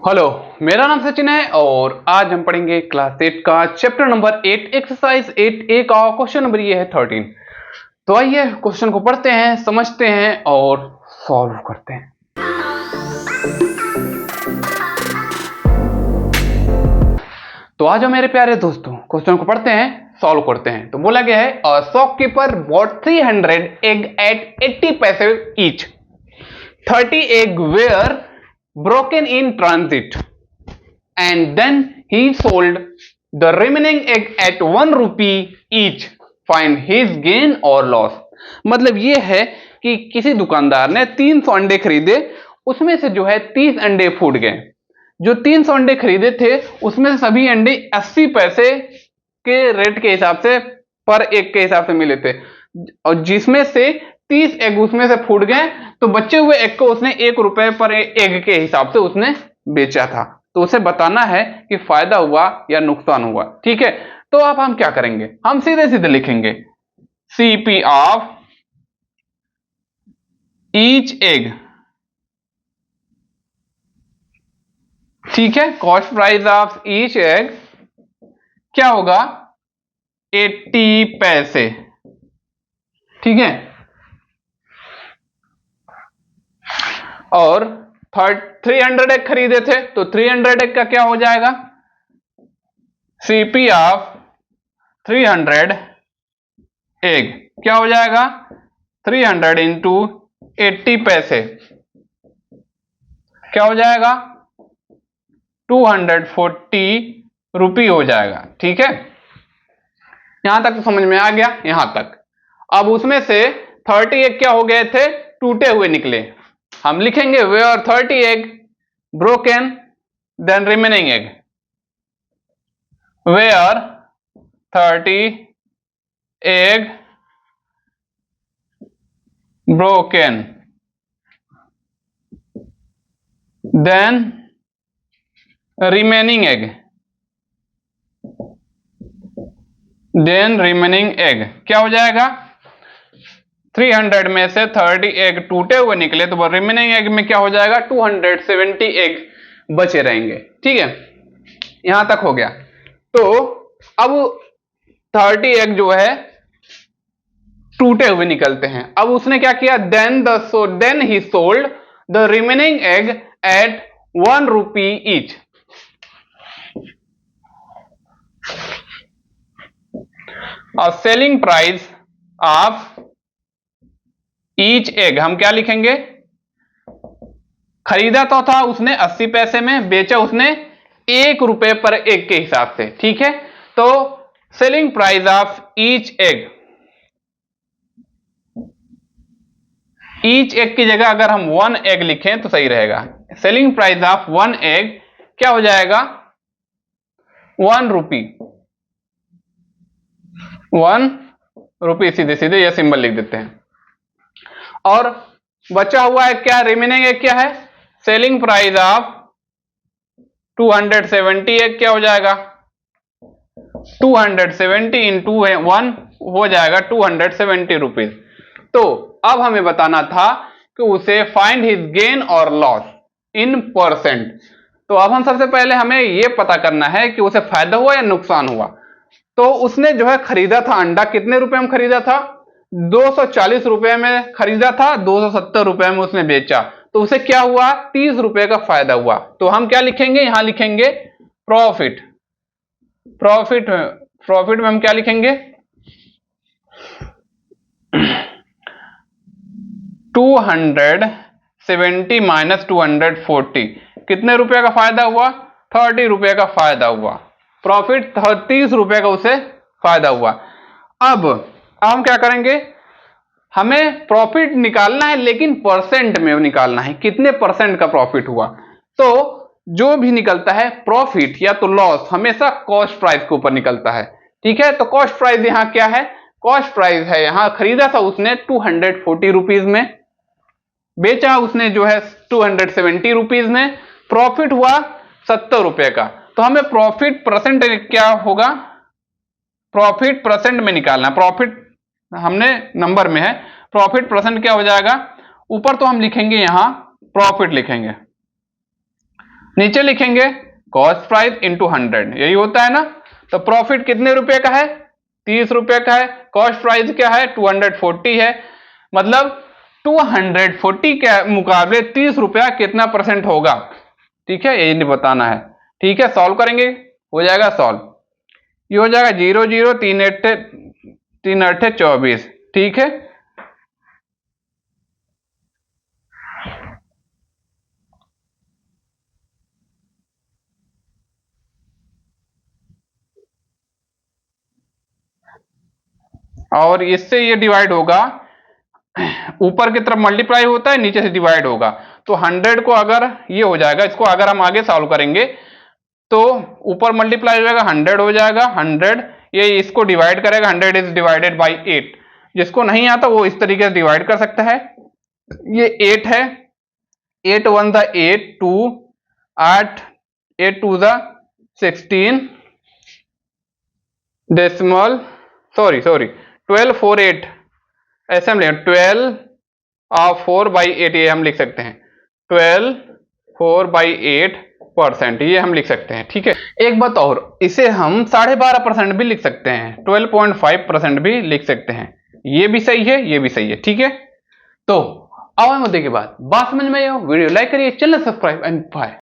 Hello, मेरा नाम सचिन है और आज हम पढ़ेंगे क्लास 8 का चैप्टर नंबर 8 एक्सरसाइज 8A का क्वेश्चन नंबर ये है 13। तो आइए क्वेश्चन को पढ़ते हैं, समझते हैं और सॉल्व करते हैं। तो आ जाओ मेरे प्यारे दोस्तों, क्वेश्चन को पढ़ते हैं, सॉल्व करते हैं। तो बोला गया है a shopkeeper bot 300 egg at 80 पैसे each. 30 egg were broken in transit and then he sold the remaining egg at 1 rupee each. Find his gain or loss. मतलब ये है कि किसी दुकानदार ने 300 अंडे खरीदे, उसमें से जो है 30 अंडे फूट गए। जो 300 अंडे खरीदे थे उसमें से सभी अंडे 80 पैसे के रेट के हिसाब से पर एग के हिसाब से मिले थे, और जिसमें से 30 एग उसमें से फूट गए, तो बचे हुए एग को उसने 1 रुपए पर एग के हिसाब से उसने बेचा था। तो उसे बताना है कि फायदा हुआ या नुकसान हुआ। ठीक है, तो अब हम क्या करेंगे, हम सीधे सीधे लिखेंगे सीपी ऑफ ईच एग। ठीक है, cost price of each egg क्या होगा, 80 पैसे। ठीक है, और 300 एग खरीदे थे तो 300 एग का क्या हो जाएगा, सीपी ऑफ 300 एग क्या हो जाएगा, 300 इंटू 80 पैसे क्या हो जाएगा, 240 रुपये हो जाएगा। ठीक है, यहां तक तो समझ में आ गया, यहां तक। अब उसमें से 30 एग क्या हो गए थे, टूटे हुए निकले। हम लिखेंगे where 30 egg broken then remaining egg, where 30 egg broken then remaining egg, क्या हो जाएगा, 300 में से 30 एग टूटे हुए निकले तो रिमेनिंग एग में क्या हो जाएगा, 270 एग बचे रहेंगे। ठीक है, यहां तक हो गया। तो अब 30 एग जो है टूटे हुए निकलते हैं। अब उसने क्या किया, then he sold the remaining egg at 1 rupee each. Selling price of each egg हम क्या लिखेंगे, खरीदा तो था उसने 80 पैसे में, बेचा उसने 1 रुपए पर एग के हिसाब से। ठीक है, तो selling price of each egg, each egg की जगह अगर हम 1 एग लिखें तो सही रहेगा। सेलिंग प्राइस ऑफ 1 एग क्या हो जाएगा, 1 रुपी, 1 रुपी, सीधे सीधे यह सिंबल लिख देते हैं। और बचा हुआ है क्या, रिमेनिंग एग क्या है, सेलिंग प्राइस ऑफ 270 एग क्या हो जाएगा, 270 इंटू 1 हो जाएगा 270 रुपीज। तो अब हमें बताना था कि उसे फाइंड हिज गेन और लॉस इन परसेंट। तो अब हम सबसे पहले हमें यह पता करना है कि उसे फायदा हुआ या नुकसान हुआ। तो उसने जो है खरीदा था अंडा, कितने रुपए में खरीदा था, 240 रुपए में खरीदा था, 270 रुपए में उसने बेचा, तो उसे क्या हुआ, 30 रुपए का फायदा हुआ। तो हम क्या लिखेंगे, यहां लिखेंगे प्रॉफिट। प्रॉफिट में हम क्या लिखेंगे, 270 माइनस 240, कितने रुपए का फायदा हुआ, 30 रुपए का फायदा हुआ। प्रॉफिट 30 रुपए का उसे फायदा हुआ। अब हम क्या करेंगे, हमें प्रॉफिट निकालना है, लेकिन परसेंट में निकालना है, कितने परसेंट का प्रॉफिट हुआ। तो जो भी निकलता है प्रॉफिट या तो लॉस, हमेशा कॉस्ट प्राइस के ऊपर निकलता है। ठीक है, तो कॉस्ट प्राइस यहां क्या है, कॉस्ट प्राइस है, यहां खरीदा था उसने 240 रुपीज में, बेचा उसने जो है 270 रुपीज में, प्रॉफिट हुआ 70 रुपए का। तो हमें प्रॉफिट परसेंट क्या होगा, प्रॉफिट परसेंट में निकालना, प्रॉफिट हमने नंबर में है, प्रॉफिट परसेंट क्या हो जाएगा, ऊपर तो हम लिखेंगे यहां प्रॉफिट लिखेंगे, नीचे लिखेंगे कॉस्ट प्राइस इंटू 100, यही होता है ना। तो प्रॉफिट कितने रुपए का है? 30 रुपए का है। कॉस्ट प्राइस क्या है? 240 है। मतलब 240 के मुकाबले 30 रुपया कितना परसेंट होगा, ठीक है, यही बताना है। ठीक है, सॉल्व करेंगे, हो जाएगा सॉल्व। ये हो जाएगा 0 0 3 8 24, ठीक है। और इससे ये डिवाइड होगा, ऊपर की तरफ मल्टीप्लाई होता है, नीचे से डिवाइड होगा। तो 100 को अगर ये हो जाएगा, इसको अगर हम आगे सॉल्व करेंगे तो ऊपर मल्टीप्लाई हो जाएगा, 100 हो जाएगा। 100 ये इसको डिवाइड करेगा, 100 इज डिवाइडेड बाई 8। जिसको नहीं आता वो इस तरीके से डिवाइड कर सकता है। ये 8 है, 8 1 द 8 2 8 8 2 द 16 डेसिमल सॉरी 12 4 8 ऐसे हम लिखें 12 4 बाई 8, ये हम लिख सकते हैं 12 4 बाई 8%, ये हम लिख सकते हैं। ठीक है, एक बात और, इसे हम 12.5% भी लिख सकते हैं, 12.5% भी लिख सकते हैं। ये भी सही है, ये भी सही है। ठीक है, तो आओ मुद्दे के बाद बात समझ में आए हो, वीडियो लाइक करिए, चैनल सब्सक्राइब एंड बाय।